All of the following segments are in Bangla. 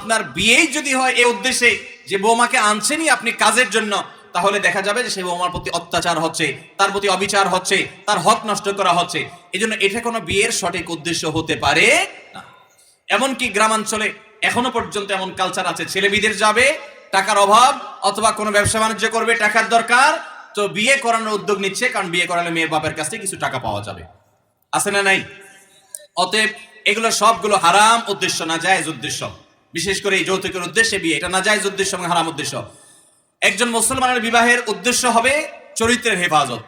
আপনার বিয়েই যদি হয় এই উদ্দেশ্যে যে বৌমাকে আনছেনই আপনি কাজের জন্য, তাহলে দেখা যাবে যে সেই বৌমার প্রতি অত্যাচার হচ্ছে, তার প্রতি অবিচার হচ্ছে, তার হক নষ্ট করা হচ্ছে। এই জন্য এটা কোনো বিয়ের সঠিক উদ্দেশ্য হতে পারে না। এমনকি গ্রামাঞ্চলে এখনো পর্যন্ত এমন কালচার আছে, ছেলে বিদেশ যাবে, টাকার অভাব, অথবা কোনো ব্যবসা বাণিজ্য করবে, টাকার দরকার, তো বিয়ে করানোর উদ্যোগ নিচ্ছে, কারণ বিয়ে করালে মেয়ের বাপের কাছ থেকে কিছু টাকা পাওয়া যাবে। আছে না নাই? অতএব এগুলো সবগুলো হারাম উদ্দেশ্য, নাজায়েজ উদ্দেশ্য। বিশেষ করে এই যৌতুকের উদ্দেশ্যে বিয়ে, এটা নাজায়েজ উদ্দেশ্য এবং হারাম উদ্দেশ্য। একজন মুসলমানের বিবাহের উদ্দেশ্য হবে চরিত্রের হেফাজত,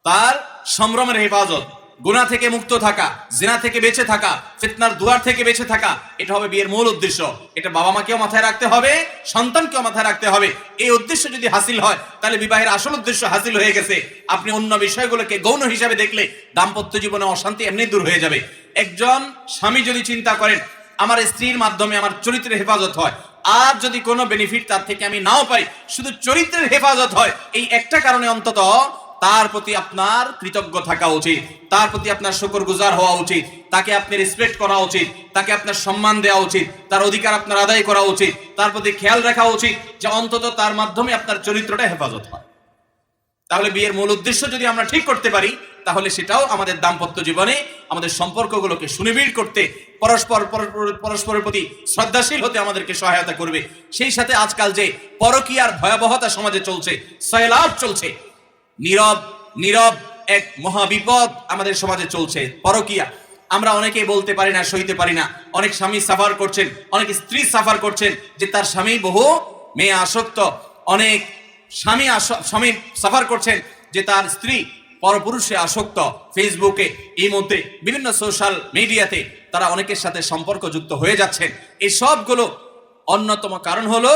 তার সম্ভ্রমের হেফাজত, গুনাহ থেকে মুক্ত থাকা, জিনা থেকে বেঁচে থাকা, ফিতনার দুয়ার থেকে বেঁচে থাকা। এটা হবে বিয়ের মূল উদ্দেশ্য। এটা বাবা মাকেও মাথায় রাখতে হবে, সন্তানকেও মাথায় রাখতে হবে। এই উদ্দেশ্য যদি হাসিল হয়, তাহলে বিবাহের আসল উদ্দেশ্য হাসিল হয়ে গেছে। আপনি অন্য বিষয়গুলোকে গৌণ হিসাবে দেখলে দাম্পত্য জীবনে অশান্তি এমনি দূর হয়ে যাবে। একজন স্বামী যদি চিন্তা করেন আমার স্ত্রীর মাধ্যমে আমার চরিত্রের হেফাজত হয়, আর যদি কোনো বেনিফিট তার থেকে আমি নাও পাই, শুধু চরিত্রের হেফাজত হয়, এই একটা কারণে অন্তত তার প্রতি আপনার কৃতজ্ঞ থাকা উচিত, তার প্রতি আপনার শুকরগুজার হওয়া উচিত, তাকে আপনি রেসপেক্ট করা উচিত, তাকে আপনার সম্মান দেওয়া উচিত, তার অধিকার আপনার আদায় করা উচিত, তার প্রতি খেয়াল রাখা উচিত, যে অন্তত তার মাধ্যমে আপনার চরিত্রটা হেফাজত হয়। তাহলে বিয়ের মূল উদ্দেশ্য যদি আমরা ঠিক করতে পারি, তাহলে সেটাও আমাদের দাম্পত্য জীবনে আমাদের সম্পর্কগুলোকে সুনিবিড় করতে, পরস্পরের প্রতি শ্রদ্ধাশীল হতে আমাদেরকে সহায়তা করবে। সেই সাথে আজকাল যে পরকীয়ার ভয়াবহতা সমাজে চলছে, সয়লাব চলছে, নীরব এক মহাবিপদ আমাদের সমাজে চলছে, পরকীয়া। আমরা অনেকেই বলতে পারি না, সইতে পারি না। অনেক স্বামী সাফার করছেন, অনেক স্ত্রী সাফার করছেন যে তার স্বামী বহু মেয়ে আসক্ত, অনেক স্বামী সাফার করছেন যে তার স্ত্রী পরপুরুষে আসক্ত। ফেসবুকে, এই মধ্যে বিভিন্ন সোশ্যাল মিডিয়াতে তারা অনেকের সাথে সম্পর্ক যুক্ত হয়ে যাচ্ছেন। এই সবগুলো অন্যতম কারণ হলো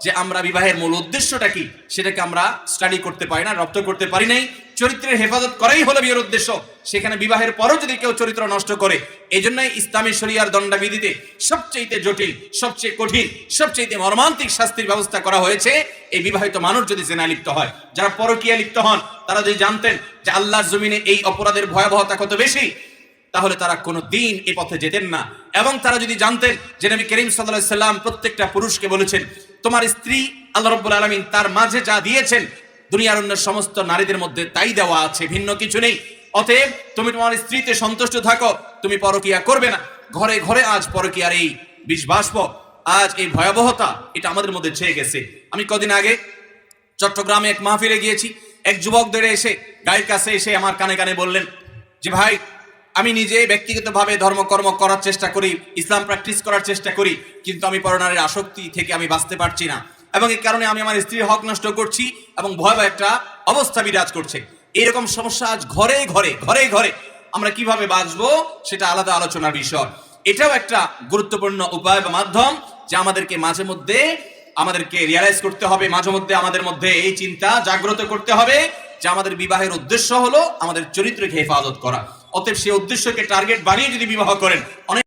যে আমরা বিবাহের মূল উদ্দেশ্যটা কি সেটাকে আমরা স্টাডি করতে পারি না, রপ্ত করতে পারি নাই। চরিত্রের হেফাজত করাই হলো বিয়ের উদ্দেশ্য। সেখানে বিবাহের পরও যদি কেউ চরিত্র নষ্ট করে, এই জন্যই ইসলামী শরিয়ার দণ্ডবিধিতে সবচেয়ে জটিল, সবচেয়ে কঠিন, সবচেয়ে মর্মান্তিক শাস্তির ব্যবস্থা করা হয়েছে এই বিবাহিত মানুষ যদি জেনা লিপ্ত হয়। যারা পরকীয়া লিপ্ত হন, তারা যদি জানতেন যে আল্লাহর জমিনে এই অপরাধের ভয়াবহতা কত বেশি, তাহলে তারা কোনো দিন এই পথে যেতেন না। এবং তারা যদি জানতেন যে নবী করিম সাল্লাল্লাহু আলাইহি সাল্লাম প্রত্যেকটা পুরুষকে বলেছেন, তোমার স্ত্রী আল্লাহ রাব্বুল আলামিন তার মাঝে যা দিয়েছেন দুনিয়ার অন্য সমস্ত নারীদের মধ্যে তাই দেওয়া আছে, ভিন্ন কিছু নেই। অতএব তুমি তোমার স্ত্রীতে সন্তুষ্ট থাকো, তুমি পরকীয়া করবে না। ঘরে ঘরে আজ পরকীয়ার এই বিষবাষ্প, আজ এই ভয়াবহতা, এটা আমাদের মধ্যে ছেয়ে গেছে। আমি কদিন আগে চট্টগ্রামে এক মাহফিলে গিয়েছি। এক যুবক ধরে এসে গায়ের কাছে এসে আমার কানে কানে বললেন যে ভাই, আমি নিজে ব্যক্তিগতভাবে ধর্মকর্ম করার চেষ্টা করি, ইসলাম প্র্যাকটিস করার চেষ্টা করি, কিন্তু আমি পরনারীর আসক্তি থেকে আমি বাঁচতে পারছি না, এবং এই কারণে আমি আমার স্ত্রীর হক নষ্ট করছি এবং ভয়াবহ একটা অবস্থা বিরাজ করছে। এরকম সমস্যা আজ ঘরে ঘরে। আমরা কিভাবে বাঁচবো সেটা আলাদা আলোচনার বিষয়। এটাও একটা গুরুত্বপূর্ণ উপায় বা মাধ্যম, যে আমাদেরকে মাঝে মধ্যে আমাদেরকে রিয়ালাইজ করতে হবে, মাঝে মধ্যে আমাদের মধ্যে এই চিন্তা জাগ্রত করতে হবে যে আমাদের বিবাহের উদ্দেশ্য হলো আমাদের চরিত্রকে হেফাজত করা। অতএব সেই উদ্দেশ্যকে টার্গেট বানিয়ে যদি বিবাহ করেন, অনেক